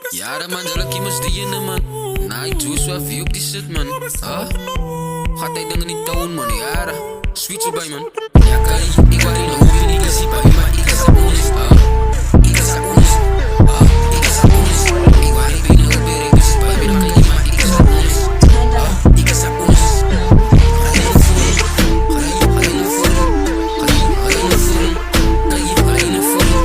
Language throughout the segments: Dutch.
Jaren man, zal ik iemand dienen man. Nah, ik doe zo even op die shit man. Gaat hij dingen niet toon man, jaren. Sweet zo bij man. Ja, kan je, ik waar in de hoek niet kan zien bij je, maar ik is dat honest. Ik is dat honest. Ik is dat honest. Ik waar ik ben heel weer, ik is bij je, dan kan je, maar ik is dat honest. Ik is dat honest. Ga je naar voren. Ga je naar voren. Ga je naar voren. Ga je naar voren.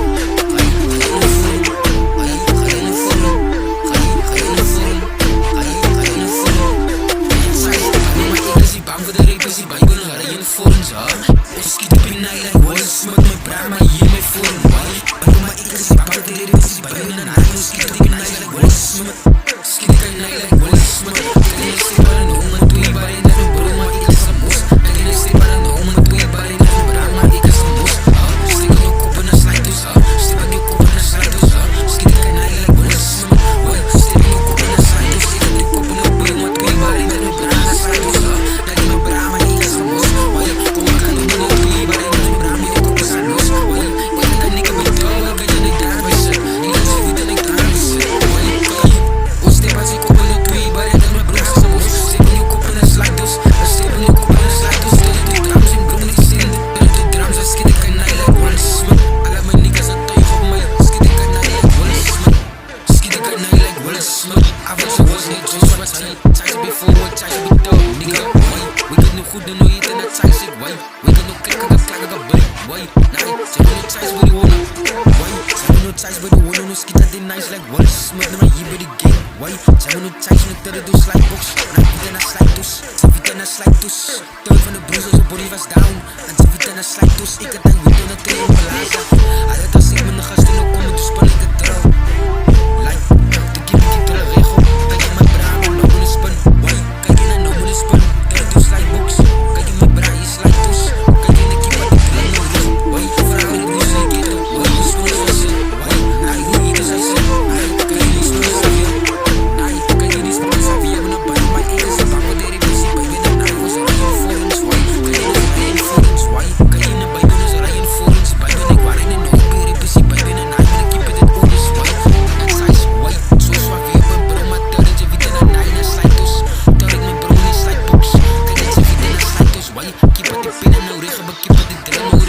Ons schiet op in night like Wallace met mijn braar, maar hier mijn vorm. Maar ik is bang dat dit is bij me en hij ons schiet op in night like Wallace met. Schiet ik in night like Wallace met. Kijk je steeds maar een hoom, maar doe je maar in een bro, maar ik is een mos. Kijk je steeds maar een hoom, maar doe je maar in een braar, maar ik is een mos. Stik in je kop en een slijt dus. Stik in je kop en een slijt dus. Schiet ik in night like Wallace met. Stik in je kop en een slijt dus. Stik in je kop en een bro, maar doe je maar in een braar, een slijt dus. Kijk je mijn braar, maar ik is een mos. Kom maar kan doen, maar doe je maar in een braar, maar je kop is aan los. Ik kan niet op je touw, ik kan je niet daar bij zit. Ik kan je niet en ik daar bij zit. Ons stip als ik op en dan doe je maar in mijn broek is een mos. Stik in je kop en een slijt dus. Stik in je kop en een slijt dus. Stik in de drums in bro, niet zin. Stik in de drums, dan schiet ik een night like Wallace met. Alle mijn niggas een tuig op mij. Schiet ik een night like Wallace met. Schiet ik een night like Wallace met. Avond zo was niet Jones wat zei. Tijd be forward, tijd be down, nigga. We kunnen nu goed doen, nu eten dat tijd zit. We kunnen klikken, dat klakken, dat break. Nee, ze hebben nu tijd bij de wonen. Ze hebben nu tijd bij de wonen, nu schiet dat in nice like Wallace met. Maar hier bij de game. Ze hebben nu tijd van de terror door slidebox. Nee, we zijn naar slide dus. Ze vieten naar slide dus. Teun van de bruiser, zijn body was down. En ze vieten naar slide dus. Ik had een goed in de train in Plaza. Altijd als ik met de gasten ook kom, dus span ik het trouw. Like, de game die de regel. Kijk je mijn bra, maar no moet spun. Kijk je naar no moet spun. Terror door slidebox. Kijk je mijn bra, je slide dus. Kijk je naar keep wat ik train no regel. Vrouw in de bruiser, ik eet ook. Je spun is wel zin. Nee, hoe je is als zin. Kan je niet spun is af je. Nee, kan je niet spun is af je. Je hebt een bang, maar ik is een bang. Wat deed ik bezig bij je dan? Nee, was er een forens. Kan je niet bij je forens. Kan je niet bij je is er een forens. Bij je ik waar in een hoop weer. Ik bezig bij je en hij ben ik keep it honest. En size, zo zwak weer op een bro. Maar dat je viet in een nine en slide dus. Dat ik mijn bro niet slide box. Kijk dat je viet in een slide dus. Keep it in en nou regel, keep it in